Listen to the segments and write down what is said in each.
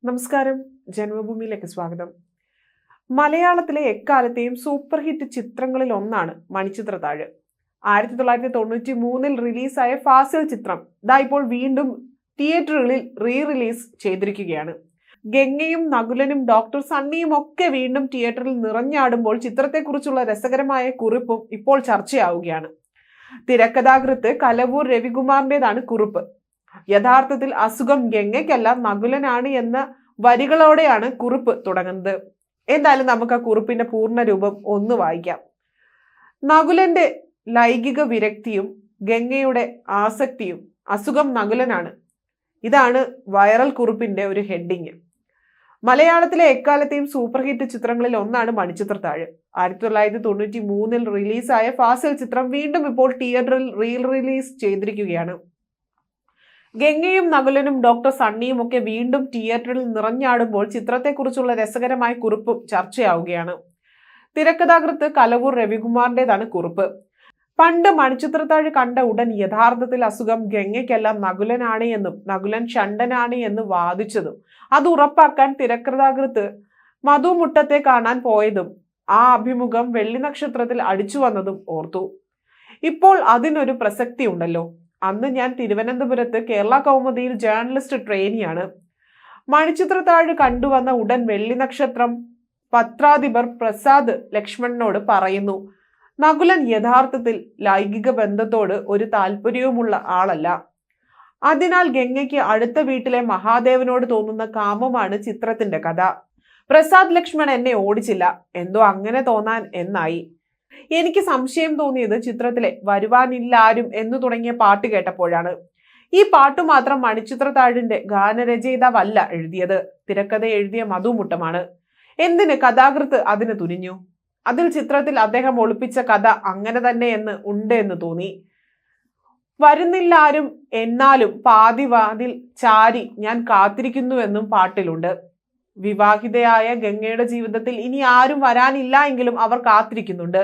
നമസ്കാരം, ജന്മഭൂമിയിലേക്ക് സ്വാഗതം. മലയാളത്തിലെ എക്കാലത്തെയും സൂപ്പർ ഹിറ്റ് ചിത്രങ്ങളിൽ ഒന്നാണ് മണിച്ചിത്രത്താഴ്. 1993 റിലീസായ ഫാസിൽ ചിത്രം ഇപ്പോൾ വീണ്ടും തിയേറ്ററുകളിൽ റിലീസ് ചെയ്തിരിക്കുകയാണ്. ഗംഗയും നകുലനും ഡോക്ടർ സണ്ണിയും ഒക്കെ വീണ്ടും തിയേറ്ററിൽ നിറഞ്ഞാടുമ്പോൾ ചിത്രത്തെക്കുറിച്ചുള്ള രസകരമായ കുറിപ്പും ഇപ്പോൾ ചർച്ചയാവുകയാണ്. തിരക്കഥാകൃത്ത് കലവൂർ രവികുമാറിൻ്റെതാണ് കുറിപ്പ്. യഥാർത്ഥത്തിൽ അസുഖം ഗംഗയ്ക്കല്ല നകുലനാണ് എന്ന വരികളോടെയാണ് കുറിപ്പ് തുടങ്ങുന്നത്. എന്തായാലും നമുക്ക് ആ കുറിപ്പിന്റെ പൂർണ്ണ രൂപം ഒന്ന് വായിക്കാം. നകുലന്റെ ലൈംഗിക വിരക്തിയും ഗംഗയുടെ ആസക്തിയും, അസുഖം നകുലനാണ്. ഇതാണ് വൈറൽ കുറിപ്പിന്റെ ഒരു ഹെഡിങ്. മലയാളത്തിലെ എക്കാലത്തെയും സൂപ്പർ ഹിറ്റ് ചിത്രങ്ങളിൽ ഒന്നാണ് മണിച്ചിത്രത്താഴ്. 1993 റിലീസായ ഫാസിൽ ചിത്രം വീണ്ടും ഇപ്പോൾ തിയേറ്ററിൽ റിലീസ് ചെയ്തിരിക്കുകയാണ്. ഗംഗയും നകുലനും ഡോക്ടർ സണ്ണിയും ഒക്കെ വീണ്ടും തിയേറ്ററിൽ നിറഞ്ഞാടുമ്പോൾ ചിത്രത്തെക്കുറിച്ചുള്ള രസകരമായ കുറിപ്പും ചർച്ചയാവുകയാണ്. തിരക്കഥാകൃത്ത് കലവൂർ രവികുമാറിൻ്റെതാണ് കുറിപ്പ്. പണ്ട് മണിച്ചിത്രത്താഴ് കണ്ട ഉടൻ യഥാർത്ഥത്തിൽ അസുഖം ഗംഗയ്ക്കല്ല നകുലനാണ് എന്നും നകുലൻ ഷണ്ടനാണ് എന്ന് വാദിച്ചതും അത് ഉറപ്പാക്കാൻ തിരക്കഥാകൃത്ത് മധുമുട്ടത്തെ കാണാൻ പോയതും ആ അഭിമുഖം വെള്ളി നക്ഷത്രത്തിൽ അടിച്ചു വന്നതും ഓർത്തു. ഇപ്പോൾ അതിനൊരു പ്രസക്തി ഉണ്ടല്ലോ. അന്ന് ഞാൻ തിരുവനന്തപുരത്ത് കേരള കൗമുദിയിൽ ജേർണലിസ്റ്റ് ട്രെയിനിയാണ്. മണിച്ചിത്രത്താഴ് കണ്ടുവന്ന ഉടൻ വെള്ളി നക്ഷത്രം പത്രാധിപർ പ്രസാദ് ലക്ഷ്മണനോട് പറയുന്നു, നകുലൻ യഥാർത്ഥത്തിൽ ലൈംഗിക ബന്ധത്തോട് ഒരു താല്പര്യവുമുള്ള ആളല്ല. അതിനാൽ ഗംഗയ്ക്ക് അടുത്ത വീട്ടിലെ മഹാദേവനോട് തോന്നുന്ന കാമമാണ് ചിത്രത്തിന്റെ കഥ. പ്രസാദ് ലക്ഷ്മൺ എന്നെ ഓടിച്ചില്ല, എന്തോ അങ്ങനെ തോന്നാൻ എന്നായി. എനിക്ക് സംശയം തോന്നിയത് ചിത്രത്തിലെ വരുവാനില്ലാരും എന്നു തുടങ്ങിയ പാട്ട് കേട്ടപ്പോഴാണ്. ഈ പാട്ട് മാത്രം മണിച്ചിത്രത്താഴിന്റെ ഗാനരചയിതാവല്ല എഴുതിയത്, തിരക്കഥ എഴുതിയ മധുമുട്ടമാണ്. എന്തിന് കഥാകൃത്ത് അതിന് തുനിഞ്ഞു? അതിൽ ചിത്രത്തിൽ അദ്ദേഹം ഒളിപ്പിച്ച കഥ അങ്ങനെ തന്നെ ഉണ്ട് എന്ന് തോന്നി. വരുന്നില്ലാരും എന്നാലും പാതിവാതിൽ ചാരി ഞാൻ കാത്തിരിക്കുന്നുവെന്നും പാട്ടിലുണ്ട്. വിവാഹിതയായ ഗംഗയുടെ ജീവിതത്തിൽ ഇനി ആരും വരാനില്ല എങ്കിലും അവർ കാത്തിരിക്കുന്നുണ്ട്.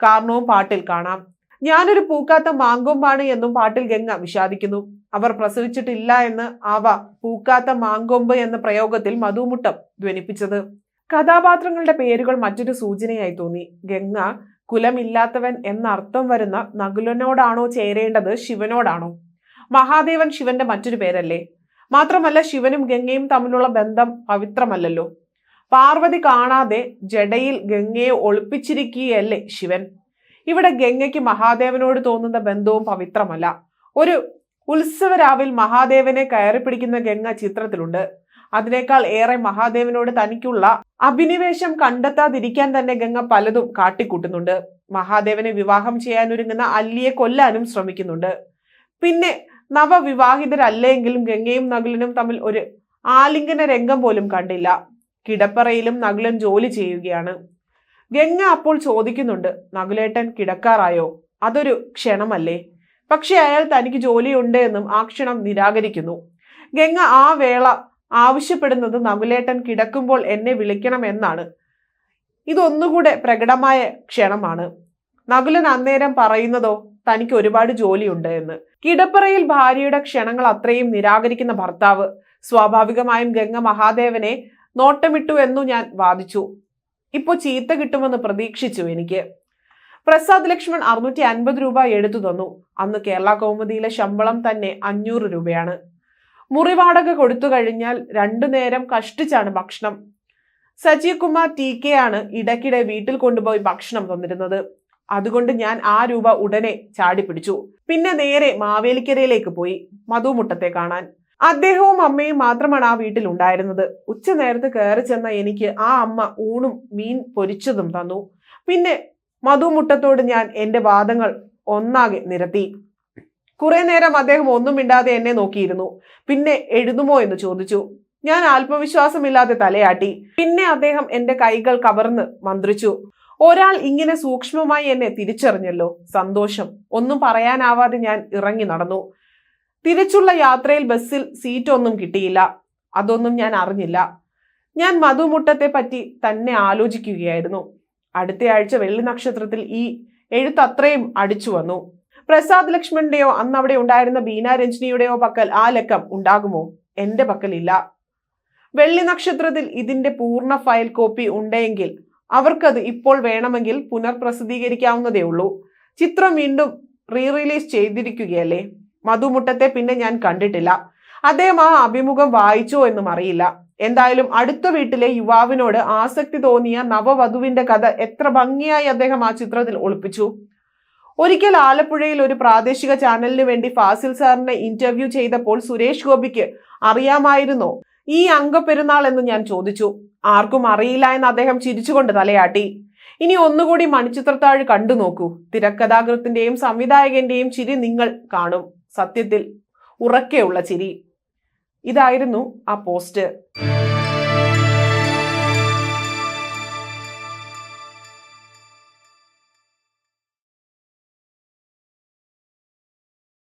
കാരണവും പാട്ടിൽ കാണാം. ഞാനൊരു പൂക്കാത്ത മാങ്കൊമ്പാണ് എന്നും പാട്ടിൽ ഗംഗ വിഷാദിക്കുന്നു. അവർ പ്രസവിച്ചിട്ടില്ല എന്ന് അവ പൂക്കാത്ത മാങ്കൊമ്പ് എന്ന പ്രയോഗത്തിൽ മധുമുട്ടം ധ്വനിപ്പിച്ചത്. കഥാപാത്രങ്ങളുടെ പേരുകൾ മറ്റൊരു സൂചനയായി തോന്നി. ഗംഗ കുലമില്ലാത്തവൻ എന്നർത്ഥം വരുന്ന നകുലനോടാണോ ചേരേണ്ടത്, ശിവനോടാണോ? മഹാദേവൻ ശിവന്റെ മറ്റൊരു പേരല്ലേ? മാത്രമല്ല ശിവനും ഗംഗയും തമ്മിലുള്ള ബന്ധം പവിത്രമല്ലല്ലോ. പാർവതി കാണാതെ ജടയിൽ ഗംഗയെ ഒളിപ്പിച്ചിരിക്കുകയല്ലേ ശിവൻ. ഇവിടെ ഗംഗയ്ക്ക് മഹാദേവനോട് തോന്നുന്ന ബന്ധവും പവിത്രമല്ല. ഒരു ഉത്സവരാവിൽ മഹാദേവനെ കയറി പിടിക്കുന്ന ഗംഗ ചിത്രത്തിലുണ്ട്. അതിനേക്കാൾ ഏറെ മഹാദേവനോട് തനിക്കുള്ള അഭിനിവേശം കണ്ടെത്താതിരിക്കാൻ തന്നെ ഗംഗ പലതും കാട്ടിക്കൂട്ടുന്നുണ്ട്. മഹാദേവനെ വിവാഹം ചെയ്യാനൊരുങ്ങുന്ന അല്ലിയെ കൊല്ലാനും ശ്രമിക്കുന്നുണ്ട്. പിന്നെ നവവിവാഹിതരല്ലെങ്കിലും ഗംഗയും നകുലനും തമ്മിൽ ഒരു ആലിംഗന രംഗം പോലും കണ്ടില്ല. കിടപ്പറയിലും നകുലൻ ജോലി ചെയ്യുകയാണ്. ഗംഗ അപ്പോൾ ചോദിക്കുന്നുണ്ട്, നകുലേട്ടൻ കിടക്കാറായോ? അതൊരു ക്ഷണമല്ലേ? പക്ഷെ അയാൾ തനിക്ക് ജോലിയുണ്ട് എന്നും ആ ക്ഷണം നിരാകരിക്കുന്നു. ഗംഗ ആ വേള ആവശ്യപ്പെടുന്നത് നകുലേട്ടൻ കിടക്കുമ്പോൾ എന്നെ വിളിക്കണമെന്നാണ്. ഇതൊന്നുകൂടെ പ്രകടമായ ക്ഷണമാണ്. നകുലൻ അന്നേരം പറയുന്നതോ തനിക്ക് ഒരുപാട് ജോലിയുണ്ട് എന്ന്. കിടപ്പറയിൽ ഭാര്യയുടെ ക്ഷണങ്ങൾ അത്രയും നിരാകരിക്കുന്ന ഭർത്താവ്. സ്വാഭാവികമായും ഗംഗ മഹാദേവനെ നോട്ടമിട്ടു എന്നു ഞാൻ വാദിച്ചു. ഇപ്പോ ചീത്ത കിട്ടുമെന്ന് പ്രതീക്ഷിച്ചു എനിക്ക്. പ്രസാദ് ലക്ഷ്മൺ 650 രൂപ എടുത്തു തന്നു. അന്ന് കേരള കൗമുദിയിലെ ശമ്പളം തന്നെ 500 രൂപയാണ്. മുറിവാടക കൊടുത്തു കഴിഞ്ഞാൽ 2 നേരം കഷ്ടിച്ചാണ് ഭക്ഷണം. സജീവ് കുമാർ TK ആണ് ഇടയ്ക്കിടെ വീട്ടിൽ കൊണ്ടുപോയി ഭക്ഷണം തന്നിരുന്നത്. അതുകൊണ്ട് ഞാൻ ആ രൂപ ഉടനെ ചാടിപ്പിടിച്ചു. പിന്നെ നേരെ മാവേലിക്കരയിലേക്ക് പോയി മധുമുട്ടത്തെ കാണാൻ. അദ്ദേഹവും അമ്മയും മാത്രമാണ് ആ വീട്ടിൽ ഉണ്ടായിരുന്നത്. ഉച്ച നേരത്ത് കയറി ചെന്ന എനിക്ക് ആ അമ്മ ഊണും മീൻ പൊരിച്ചതും തന്നു. പിന്നെ മധുമുട്ടത്തോട് ഞാൻ എന്റെ വാദങ്ങൾ ഒന്നാകെ നിരത്തി. കുറെ നേരം അദ്ദേഹം ഒന്നും മിണ്ടാതെ എന്നെ നോക്കിയിരുന്നു. പിന്നെ എഴുതുമോ എന്ന് ചോദിച്ചു. ഞാൻ ആത്മവിശ്വാസമില്ലാതെ തലയാട്ടി. പിന്നെ അദ്ദേഹം എന്റെ കൈകൾ കവർന്ന് മന്ത്രിച്ചു. ഒരാൾ ഇങ്ങനെ സൂക്ഷ്മമായി എന്നെ തിരിച്ചറിഞ്ഞല്ലോ, സന്തോഷം. ഒന്നും പറയാനാവാതെ ഞാൻ ഇറങ്ങി നടന്നു. തിരിച്ചുള്ള യാത്രയിൽ ബസ്സിൽ സീറ്റൊന്നും കിട്ടിയില്ല. അതൊന്നും ഞാൻ അറിഞ്ഞില്ല. ഞാൻ മധുമുട്ടത്തെ പറ്റി തന്നെ ആലോചിക്കുകയായിരുന്നു. അടുത്ത ആഴ്ച വെള്ളി നക്ഷത്രത്തിൽ ഈ എഴുത്ത് അത്രയും അടിച്ചു വന്നു. പ്രസാദ് ലക്ഷ്മണന്റെയോ അന്ന് അവിടെ ഉണ്ടായിരുന്ന ബീന രഞ്ജിനിയുടെയോ പക്കൽ ആ ലക്കം ഉണ്ടാകുമോ? എന്റെ പക്കലില്ല. വെള്ളി നക്ഷത്രത്തിൽ ഇതിന്റെ പൂർണ്ണ ഫയൽ കോപ്പി ഉണ്ടെങ്കിൽ അവർക്കത് ഇപ്പോൾ വേണമെങ്കിൽ പുനർപ്രസിദ്ധീകരിക്കാവുന്നതേ ഉള്ളൂ. ചിത്രം വീണ്ടും റിലീസ് ചെയ്തിരിക്കുകയല്ലേ. മധുമുട്ടത്തെ പിന്നെ ഞാൻ കണ്ടിട്ടില്ല. അദ്ദേഹം ആ അഭിമുഖം വായിച്ചോ എന്നും അറിയില്ല. എന്തായാലും അടുത്ത വീട്ടിലെ യുവാവിനോട് ആസക്തി തോന്നിയ നവവധുവിന്റെ കഥ എത്ര ഭംഗിയായി അദ്ദേഹം ആ ചിത്രത്തിൽ ഒളിപ്പിച്ചു. ഒരിക്കൽ ആലപ്പുഴയിൽ ഒരു പ്രാദേശിക ചാനലിന് വേണ്ടി ഫാസിൽ സാറിനെ ഇന്റർവ്യൂ ചെയ്തപ്പോൾ സുരേഷ് ഗോപിക്ക് അറിയാമായിരുന്നോ ഈ അംഗപ്പെരുന്നാൾ എന്ന് ഞാൻ ചോദിച്ചു. ആർക്കും അറിയില്ല എന്ന് അദ്ദേഹം ചിരിച്ചുകൊണ്ട് തലയാട്ടി. ഇനി ഒന്നുകൂടി മണിച്ചിത്രത്താഴ് കണ്ടു നോക്കൂ. തിരക്കഥാകൃത്തിന്റെയും സംവിധായകന്റെയും ചിരി നിങ്ങൾ കാണും. സത്യത്തിൽ ഉറക്കെയുള്ള ചിരി. ഇതായിരുന്നു ആ പോസ്റ്റ്.